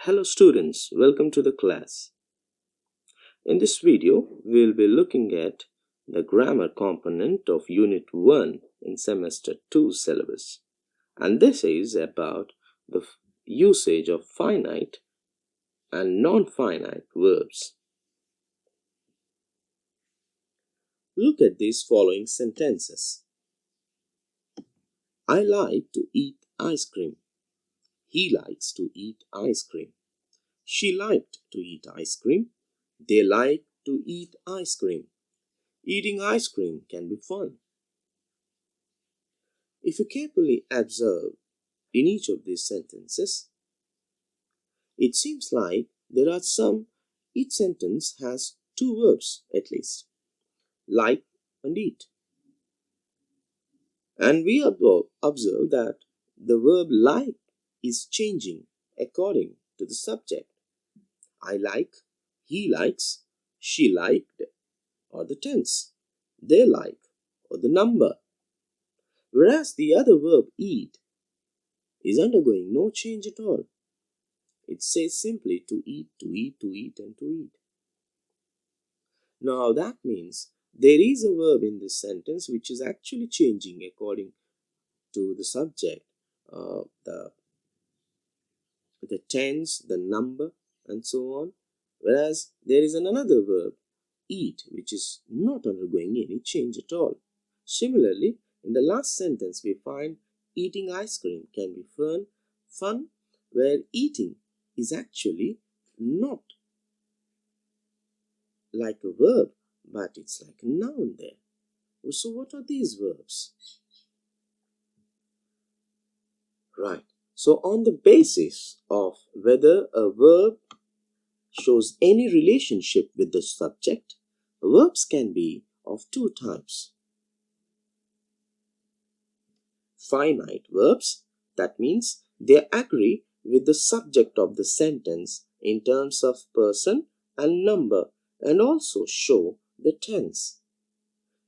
Hello students, welcome to the class. In this video, we will be looking at the grammar component of Unit 1 in Semester 2 syllabus. And this is about the usage of finite and non-finite verbs. Look at these following sentences. I like to eat ice cream. He likes to eat ice cream. She liked to eat ice cream. They like to eat ice cream. Eating ice cream can be fun. If you carefully observe in each of these sentences, it seems like each sentence has two verbs at least, like and eat. And we observe that the verb like is changing according to the subject. I like, he likes, she liked, or the tense, they like, or the number. Whereas the other verb eat is undergoing no change at all. It says simply to eat, to eat, to eat, and to eat. Now that means there is a verb in this sentence which is actually changing according to the subject, the tense, the number, and so on. Whereas there is another verb, eat, which is not undergoing any change at all. Similarly, in the last sentence we find eating ice cream can be fun, where eating is actually not like a verb, but it's like a noun there. So what are these verbs? Right. So on the basis of whether a verb shows any relationship with the subject, verbs can be of two types. Finite verbs, that means they agree with the subject of the sentence in terms of person and number and also show the tense.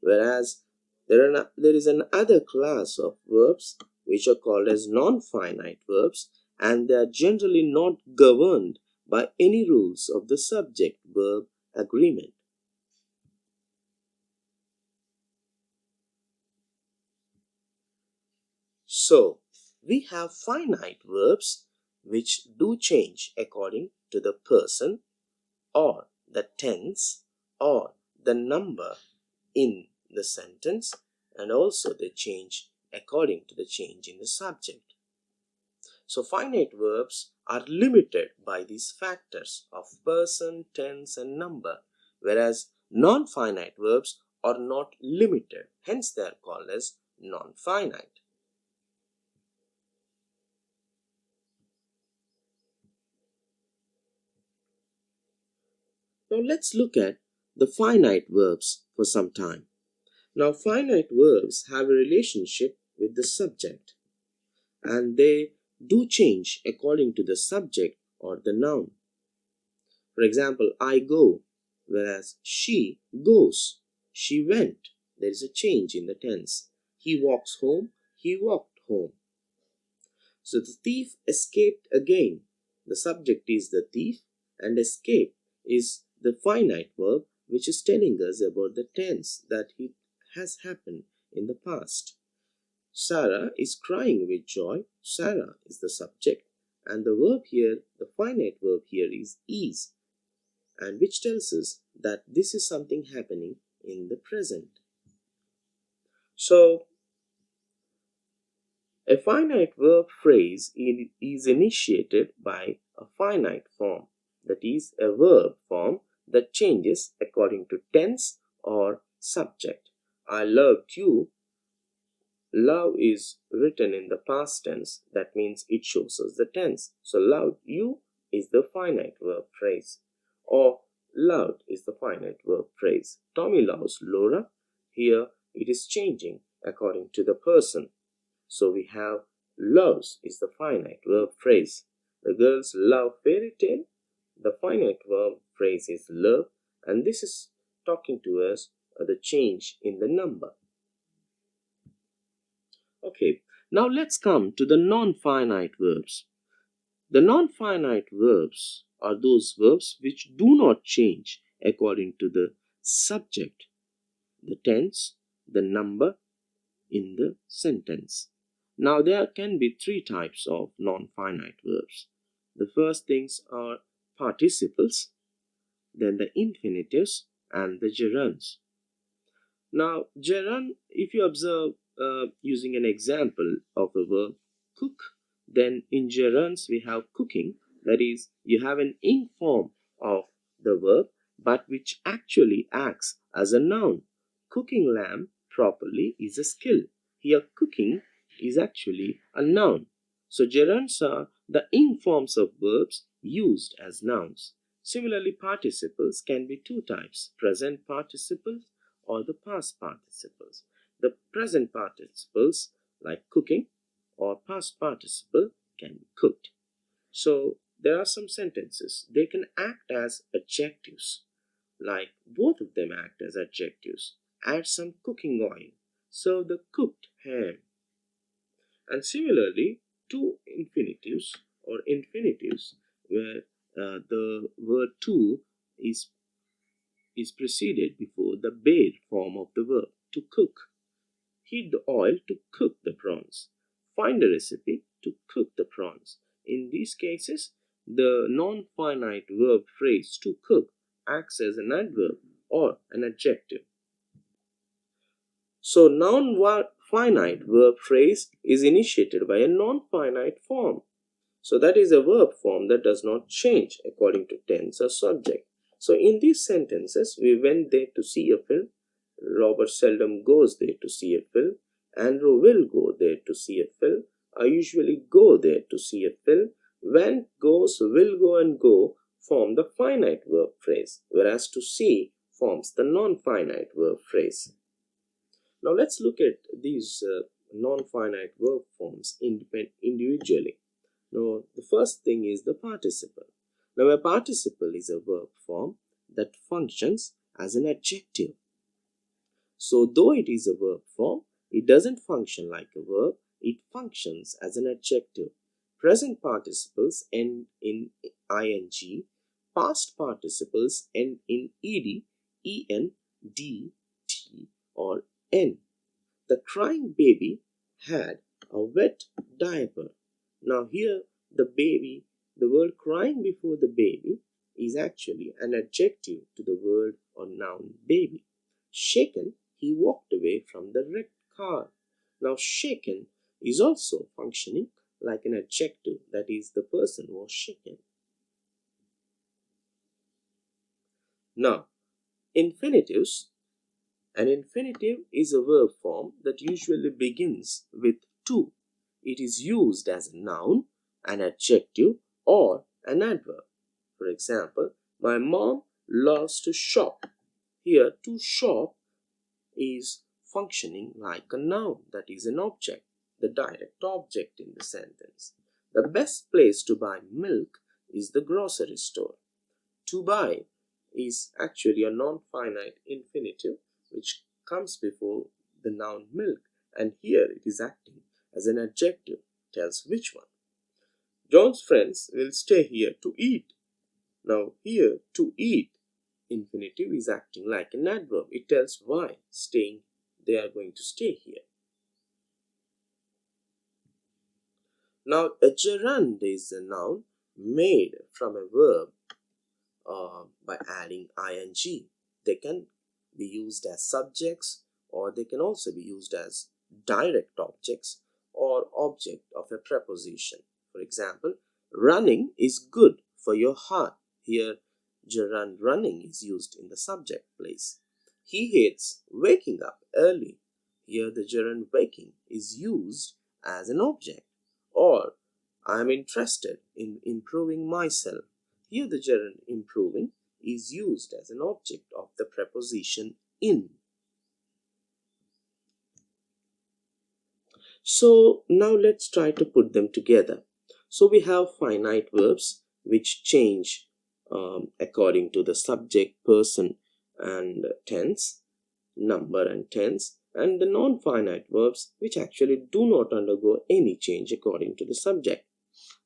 Whereas there is another class of verbs which are called as non-finite verbs, and they are generally not governed by any rules of the subject-verb agreement. So, we have finite verbs which do change according to the person or the tense or the number in the sentence, and also they change according to the change in the subject. So finite verbs are limited by these factors of person, tense, and number, whereas non-finite verbs are not limited, hence they are called as non-finite. Now let's look at the finite verbs for some time. Now finite verbs have a relationship with the subject, and they do change according to the subject or the noun. For example, I go, whereas she goes. She went. There is a change in the tense. He walks home. He walked home. So the thief escaped again. The subject is the thief, and escape is the finite verb which is telling us about the tense that it has happened in the past. Sarah is crying with joy. Sarah is the subject, and the verb here, the finite verb here is, and which tells us that this is something happening in the present. So, a finite verb phrase is initiated by a finite form, that is, a verb form that changes according to tense or subject. I loved you. Love is written in the past tense, that means it shows us the tense. So, loved you is the finite verb phrase, or loved is the finite verb phrase. Tommy loves Laura. Here it is changing according to the person. So we have loves is the finite verb phrase. The girls love fairy tale. The finite verb phrase is love, and this is talking to us the change in the number. Okay, now let's come to the non-finite verbs. The non-finite verbs are those verbs which do not change according to the subject, the tense, the number in the sentence. Now there can be three types of non-finite verbs. The first things are participles, then the infinitives and the gerunds. Now gerund, if you observe using an example of a verb cook, then in gerunds we have cooking, that is you have an ing form of the verb but which actually acts as a noun. Cooking lamb properly is a skill. Here cooking is actually a noun. So gerunds are the ing forms of verbs used as nouns. Similarly, participles can be two types: present participles or the past participles. The present participles like cooking or past participle can be cooked. So there are some sentences. They can act as adjectives, like both of them act as adjectives. Add some cooking oil. Serve the cooked ham. And similarly, two infinitives or infinitives where the word to is preceded before the bade form of the verb. To cook. Heat the oil to cook the prawns. Find a recipe to cook the prawns. In these cases, the non-finite verb phrase to cook acts as an adverb or an adjective. So non-finite verb phrase is initiated by a non-finite form. So that is a verb form that does not change according to tense or subject. So in these sentences, we went there to see a film. Robert seldom goes there to see a film. Andrew will go there to see a film. I usually go there to see a film. Went, goes, will go and go form the finite verb phrase, whereas to see forms the non-finite verb phrase. Now let's look at these non-finite verb forms individually. Now, the first thing is the participle. Now, a participle is a verb form that functions as an adjective. So, though it is a verb form, it doesn't function like a verb, it functions as an adjective. Present participles end in ing, past participles end in ed, en, d, t, or n. The crying baby had a wet diaper. Now here the word crying before the baby is actually an adjective to the word or noun baby. Shaken, he walked away from the red car. Now shaken is also functioning like an adjective, that is the person was shaken. Now infinitives. An infinitive is a verb form that usually begins with to. It is used as a noun, an adjective, or an adverb. For example, my mom loves to shop. Here, to shop is functioning like a noun, that is an object, the direct object in the sentence. The best place to buy milk is the grocery store. To buy is actually a non-finite infinitive which comes before the noun milk, and here it is acting as an adjective, tells which one. John's friends will stay here to eat. Now here, to eat infinitive is acting like an adverb. It tells why they are going to stay here. Now a gerund is a noun made from a verb by adding ing. They can be used as subjects, or they can also be used as direct objects or object of a preposition. For example, running is good for your heart. Here, gerund running is used in the subject place. He hates waking up early. Here, the gerund waking is used as an object. Or, I am interested in improving myself. Here, the gerund improving is used as an object of the preposition in. So now let's try to put them together. So we have finite verbs which change according to the subject, person, and tense, number and tense, and the non-finite verbs which actually do not undergo any change according to the subject.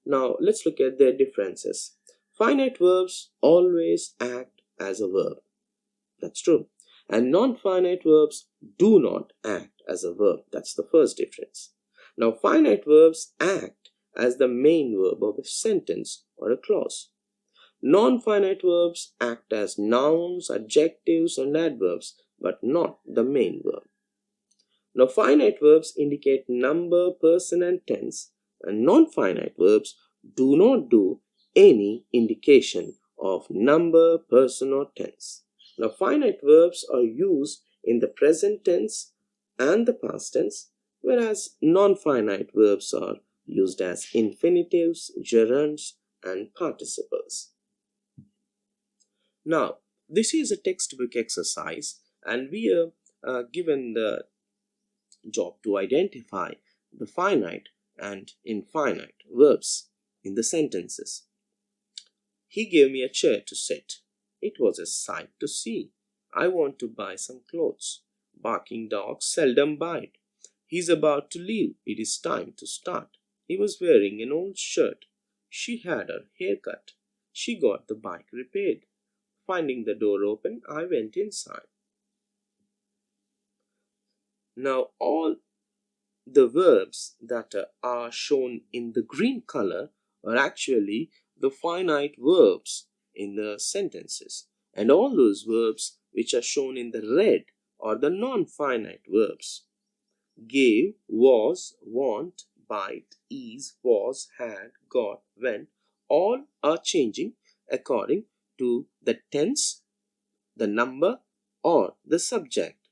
Now let's look at their differences. Finite verbs always act as a verb. That's true. And non-finite verbs do not act as a verb. That's the first difference. Now finite verbs act as the main verb of a sentence or a clause. Non-finite verbs act as nouns, adjectives, and adverbs, but not the main verb. Now, finite verbs indicate number, person, and tense, and non-finite verbs do not do any indication of number, person, or tense. Now, finite verbs are used in the present tense and the past tense, whereas non-finite verbs are used as infinitives, gerunds, and participles. Now, this is a textbook exercise, and we are given the job to identify the finite and infinite verbs in the sentences. He gave me a chair to sit. It was a sight to see. I want to buy some clothes. Barking dogs seldom bite. He's about to leave. It is time to start. He was wearing an old shirt. She had her hair cut. She got the bike repaired. Finding the door open, I went inside. Now, all the verbs that are shown in the green color are actually the finite verbs in the sentences, and all those verbs which are shown in the red are the non-finite verbs. Gave, was, want, bite, is, was, had, got, went, all are changing according to the tense, the number, or the subject,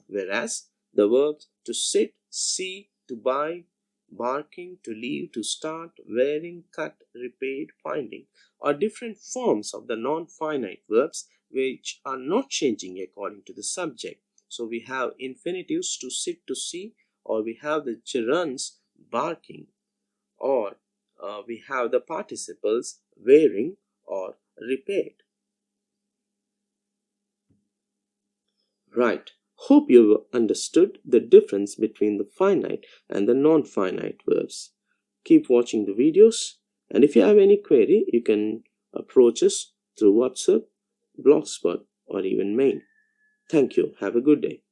whereas the verbs to sit, see, to buy, barking, to leave, to start, wearing, cut, repaired, finding are different forms of the non-finite verbs which are not changing according to the subject. So we have infinitives to sit, to see, or we have the gerunds barking, or we have the participles wearing or repaired. Right. Hope you've understood the difference between the finite and the non-finite verbs. Keep watching the videos, and if you have any query, you can approach us through WhatsApp, Blogspot, or even mail. Thank you. Have a good day.